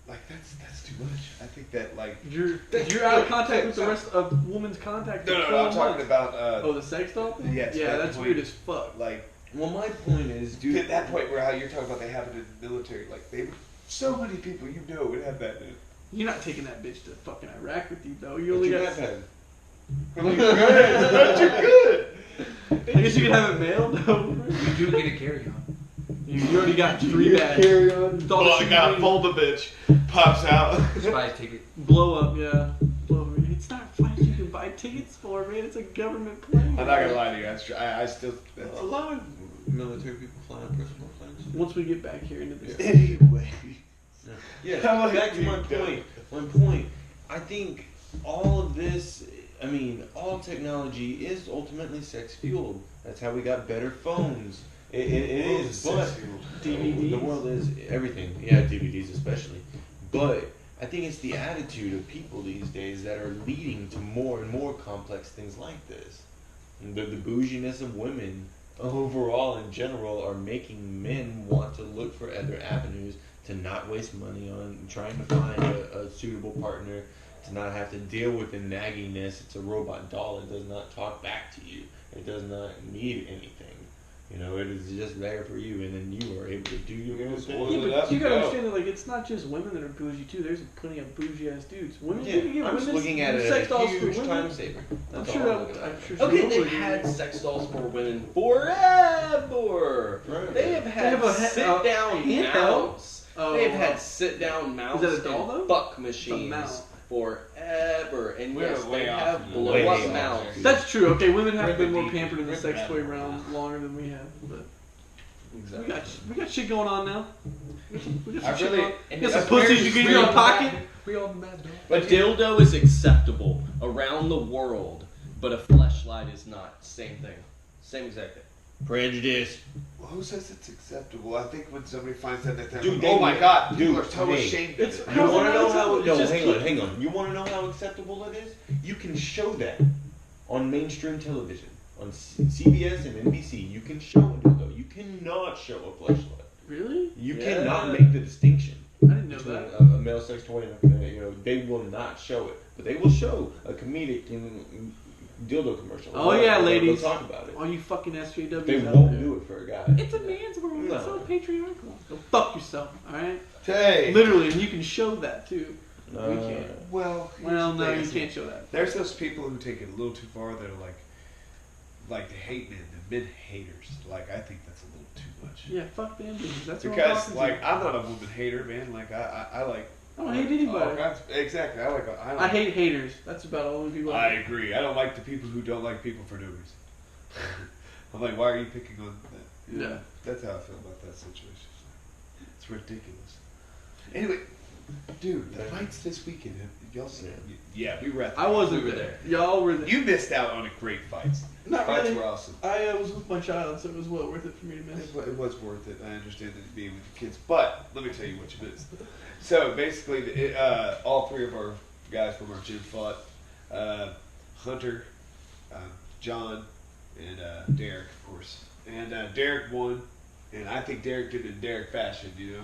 Like that's too much. I think that like. You're out of contact with the rest of woman's contact. No, for no, 12 I'm talking months. about. Oh, the sex doll thing? Yes, Yeah, that that's point. weird as fuck. Like Well, my point is, dude. at that point where how you're talking about they have it in the military, like so many people you know would have that. You're not taking that bitch to fucking Iraq with you, though. You But only you got. have had. You're good. I guess you can have it mailed though. You do get a carry-on. You already got 3 bags. Carry on. With all the Well, I shit got you a fold the bitch. Pops out. Spy ticket. blow up, yeah. Blow up. It's not flights you can buy tickets for, man. It's a government plane. I'm not gonna lie to you. I still. That's A lot of military people fly on personal planes. Once we get back here into this. anyway. Yeah, How back to my you done? point. One point. I think all of this, I mean, all technology is ultimately sex fueled. That's how we got better phones. It is, but DVDs. the world is everything. Yeah, DVDs especially. But I think it's the attitude of people these days that are leading to more and more complex things like this. And the bouginess of women overall in general are making men want to look for other avenues to not waste money on trying to find a suitable partner, to not have to deal with the nagginess. It's a robot doll. It does not talk back to you. It does not need anything. You know, it is just there for you, and then you are able to do your own Just thing. order Yeah, it but up you and gotta go. understand that, like, it's not just women that are bougie too. There's plenty of bougie ass dudes. Women, Yeah, you can get I'm just women's looking at it sex as dolls a for huge women. time saver. I'm That's sure all I'm that. looking I'm at. sure. Okay, some they've women had do. sex dolls for women forever. Right. They have had have a sit-down handheld? mounts. Oh, They've had sit-down mounts Is that a doll, and though? fuck mount. machines forever. And We're yes, way they off have from the way blow-up off. mounts. That's true. Okay, women have Rip been it more deep. pampered in the Rip sex it toy out. realm longer than we have. But Exactly. We got shit going on now. We got I some shit really- going on. and You got that's some pussies very you get in your sweet. pocket. We all the mad dog. A dildo is acceptable around the world, but a fleshlight is not. Same thing. Same exact thing. Prejudice. Well, who says it's acceptable? I think when somebody finds that, they're Dude, like, oh my god, people dude, are so hey, ashamed of it's- it. You How's want to that know not how? acceptable? No, Just hang on. You want to know how acceptable it is? You can show that on mainstream television, on CBS and NBC. You can show a dildo. You cannot show a fleshlight. Really? You Yeah. cannot make the distinction I didn't know between that. a male sex toy and they will not show it, but they will show a comedic dildo commercial. Oh, yeah, They'll ladies. talk about it. All you fucking SJWs They out won't there. do it for a guy. It's a man's world. No. It's so patriarchal. Go fuck yourself, alright? Hey, Literally, and you can show that too. We can't. well, here's Well, the no, thing. you can't show that. There's those people who take it a little too far that are like the hate men, the men haters. Like, I think that's a little too much. Yeah, fuck them dudes. That's what I'm Because, talking like, to. I'm not a woman hater, man. Like, I like. I don't hate anybody. all kinds- exactly. I hate haters. That's about all the people I I hate. agree. I don't like the people who don't like people for no reason. I'm like, why are you picking on that? You know, Yeah. That's how I feel about that situation. It's ridiculous. Anyway, dude, the fights this weekend. Have y'all seen? Yeah, we were at. I wasn't We were there. Y'all were there. You missed out on a great fights. Not Fights really. were awesome. I was with my child, so it was well worth it for me to miss. It was worth it. I understand it being with the kids, but let me tell you what you missed. So basically, all three of our guys from our gym fought: Hunter, John, and Derek, of course. And Derek won, and I think Derek did it in Derek fashion. You know,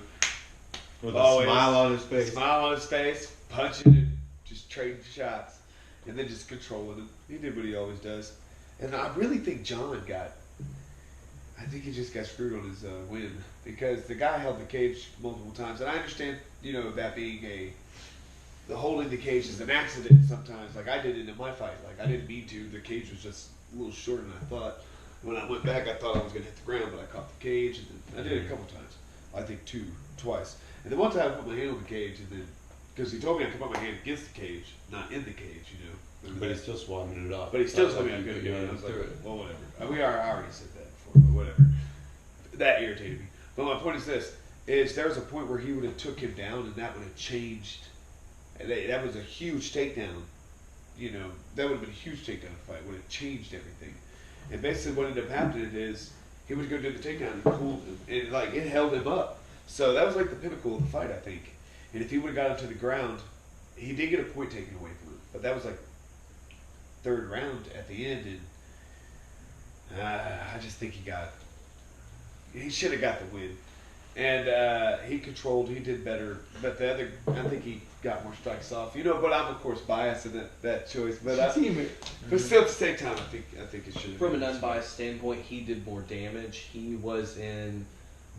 With Always. a smile on his face. smile on his face, punching and just trading shots, and then just controlling him. He did what he always does. And I really think John got. I think he just got screwed on his win because the guy held the cage multiple times, and I understand, you know, that being the holding the cage is an accident sometimes. Like I did it in my fight. Like I didn't mean to. The cage was just a little shorter than I thought. When I went back, I thought I was going to hit the ground, but I caught the cage, and then I did it a couple times. I think twice. And then one time I put my hand on the cage, and then because he told me I could put my hand against the cage, not in the cage, you know. Remember But that? he still swatted it off. But he still That's told me like I you couldn't could do it. I get was like, through it. well, whatever. I already said that before, but whatever. That irritated me. But my point is this: is there was a point where he would have took him down, and that would have changed. And that was a huge takedown. You know, that would have been a huge takedown fight. Would have changed everything. And basically, what ended up happening is he would go do the takedown and pulled him, and like it held him up. So that was like the pinnacle of the fight, I think. And if he would have got him to the ground, he did get a point taken away from him. But that was like third round at the end, and I just think he should have got the win. And he controlled, he did better. But the other, I think he got more strikes off. You know, but I'm of course biased in that choice. But but still at the same time, I think it should have. From been an this unbiased standpoint, he did more damage. He was in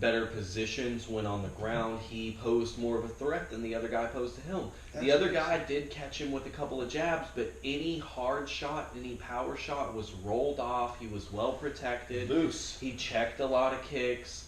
better positions when on the ground. He posed more of a threat than the other guy posed to him. The That's other what- guy did catch him with a couple of jabs, but any hard shot, any power shot was rolled off. He was well protected. loose. He checked a lot of kicks.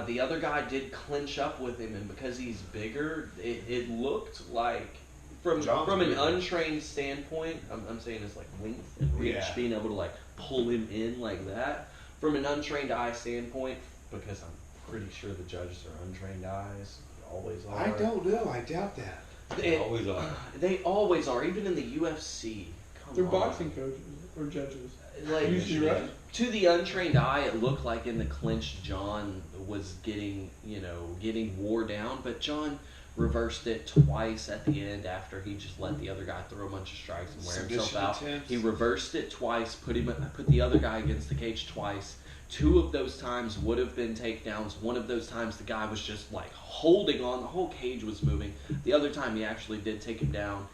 The other guy did clinch up with him, and because he's bigger, it looked like from John's an bigger. untrained standpoint, I'm saying it's like length and reach, Yeah. being able to like pull him in like that. From an untrained eye standpoint, because I'm pretty sure the judges are untrained eyes, always are. I don't know. I doubt that. They always are. They always are, even in the UFC. Come They're on. boxing coaches or judges. Like, Usually, right? to the untrained eye, it looked like in the clinch John was getting wore down, but John reversed it twice at the end after he just let the other guy throw a bunch of strikes and wear himself Submission out. attempts. He reversed it twice, put the other guy against the cage twice. 2 of those times would have been takedowns. 1 of those times the guy was just like holding on, the whole cage was moving. The other time he actually did take him down.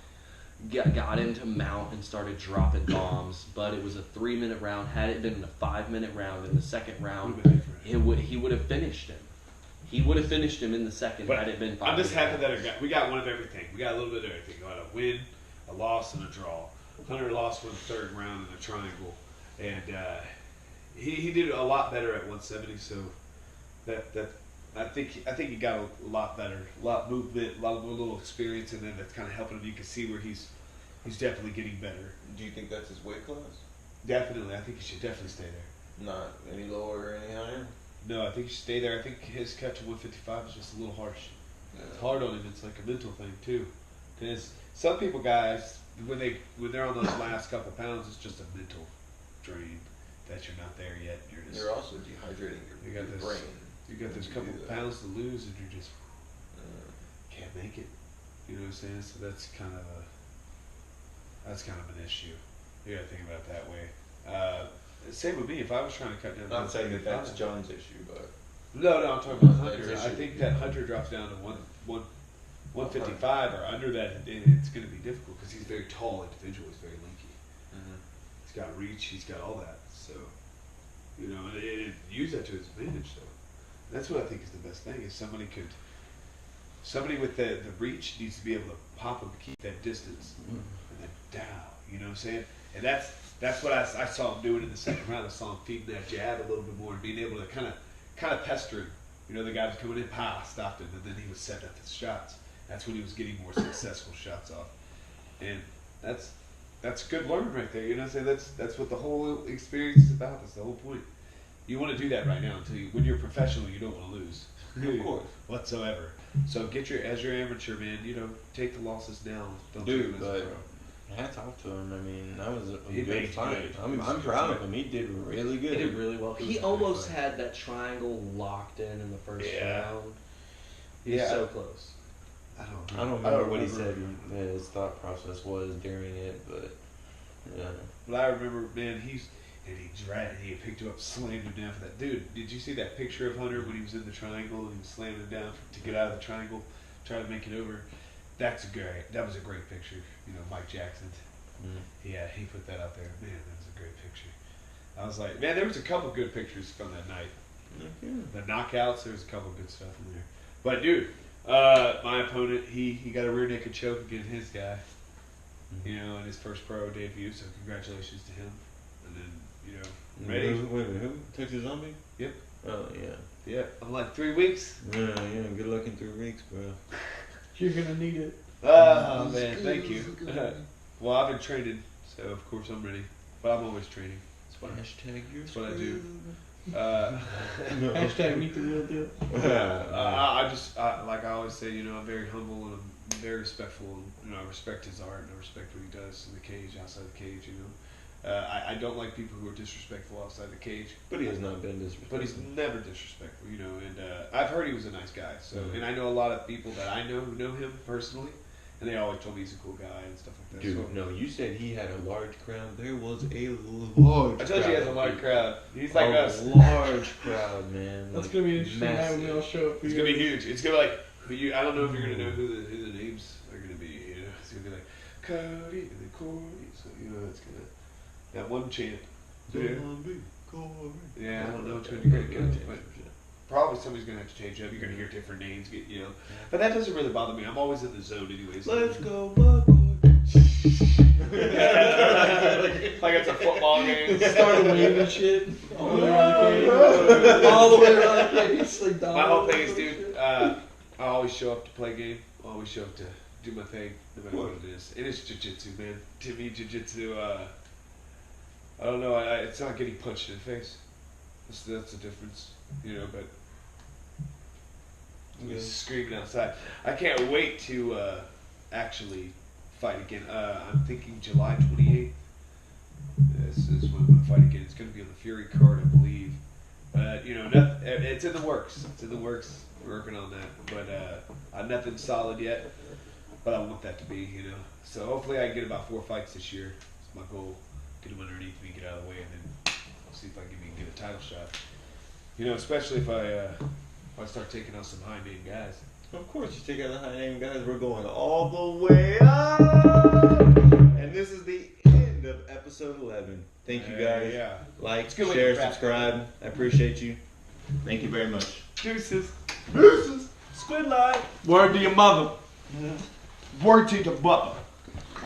Got him to mount and started dropping bombs, but it was a 3-minute round. Had it been a 5-minute round in the second round, Would've been different. he would have finished him. He would have finished him in the second But had it been 5 I'm just happy minutes. that we got one of everything. We got a little bit of everything. We got a win, a loss, and a draw. Hunter lost one third round in a triangle, and he did a lot better at 170. So that I think he got a lot better, a lot movement, a little experience, and then that's kind of helping him. You can see where he's definitely getting better. Do you think that's his weight class? Definitely, I think he should definitely stay there. Not any lower or any higher? No, I think you should stay there. I think his cut to 155 is just a little harsh. It's hard on him. It's like a mental thing too, because some people, guys, when they're on those last couple pounds, it's just a mental drain that you're not there yet. You're also dehydrating your brain. You got those couple pounds to lose, and you just can't make it. You know what I'm saying? So that's kind of an issue. You gotta think about it that way. Same with me. If I was trying to cut down, Not saying that that's John's issue, but no, I'm talking about Hunter. I think that Hunter drops down to 155 or under that, it's going to be difficult because he's a very tall individual. He's very lanky. He's got reach. He's got all that. So, you know, and use that to his advantage. So, that's what I think is the best thing. Is somebody with the reach needs to be able to pop him to keep that distance and then down. You know what I'm saying? And that's what I saw him doing in the second round. I saw him feeding that jab a little bit more and being able to kind of pester him. You know, the guy was coming in, stopped him, and then he was setting up his shots. That's when he was getting more successful shots off. And that's good learning right there. You know what I'm saying? That's what the whole experience is about. That's the whole point. You want to do that right now when you're a professional, you don't want to lose. Of course. Whatsoever. So as your amateur, man, you know, take the losses now. Don't Dude, take them as a but pro. hats off to him. I mean, that was a He good made fight. good. I'm It was a good proud of fight. him. He did really good. He did really well. He was a good almost fight. had that triangle locked in the first Yeah. round. He was Yeah. so close. I don't remember what he said his thought process was during it, but yeah. But I remember, man, he picked him up, slammed him down for that. Dude, did you see that picture of Hunter when he was in the triangle and he was slamming him down to get out of the triangle, try to make it over? That was a great picture. You know, Mike Jackson. Yeah, he put that out there. Man, that was a great picture. I was like, man, there was a couple good pictures from that night. The knockouts, there was a couple good stuff in there. But dude, my opponent, he got a rear naked choke against his guy. You know, in his first pro debut. So congratulations to him. And then, you know, ready? Wait a minute, who? Texas Zombie? Yep. Oh, yeah. Yeah, I'm like 3 weeks. Yeah, good luck in 3 weeks, bro. You're gonna need it. Oh man, thank you. Well, I've been training, so of course I'm ready. But I'm always training. That's what I do. Hashtag meet the real deal. Like I always say, you know, I'm very humble and I'm very respectful. And, you know, I respect his art and I respect what he does in the cage, outside the cage. You know, I don't like people who are disrespectful outside the cage. But he has not been disrespectful. But he's never disrespectful, you know. And I've heard he was a nice guy. So, and I know a lot of people that I know who know him personally, and they always told me he's a cool guy and stuff like that. Dude, so, no, you said he had a large crowd. There was a large crowd. I told you he has a large crowd. He's like us. Large crowd, man. That's like, gonna be an interesting night when we all show up for It's you. gonna be huge. It's gonna be like I don't know if you're gonna know who the names are gonna be. You know, it's gonna be like Cody and then Corry. So you know, it's gonna that one chant. Yeah, I don't know which one you're gonna get, but probably somebody's gonna have to change up. You're gonna hear different names, you know. But that doesn't really bother me. I'm always in the zone, anyways. Let's go, Buckeye. Like it's a football game. Started waving and shit. All the way around the cage. All the way around the cage. Like My whole thing is, dude, I always show up to play game. I always show up to do my thing, no matter what it is. And it's jiu-jitsu, man. To me, jiu-jitsu, I don't know, it's not getting punched in the face. That's the difference, you know, but I'm just screaming outside. I can't wait to actually fight again. I'm thinking July 28th. This is when I'm going to fight again. It's going to be on the Fury card, I believe. But, you know, it's in the works. It's in the works. We're working on that. But nothing solid yet. But I want that to be, you know. So hopefully I can get about 4 fights this year. It's my goal. Get them underneath me, get out of the way, and then see if I can get a title shot. You know, especially if I start taking on some high-name guys. Of course, you take out the high name guys. We're going all the way up. And this is the end of episode 11. Thank you guys. Yeah. Like, good way share, to wrap subscribe. I appreciate you. Thank you very much. Deuces. Deuces. Squid line. Word to your mother. Word to the butler.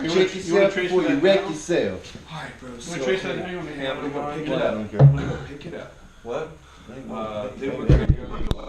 Check yourself before you wreck yourself. Alright, bro. You want to trace that down? You want me to Yeah, I'm gonna go have it? pick it up. I'm gonna go pick it up. What? Then we're gonna go.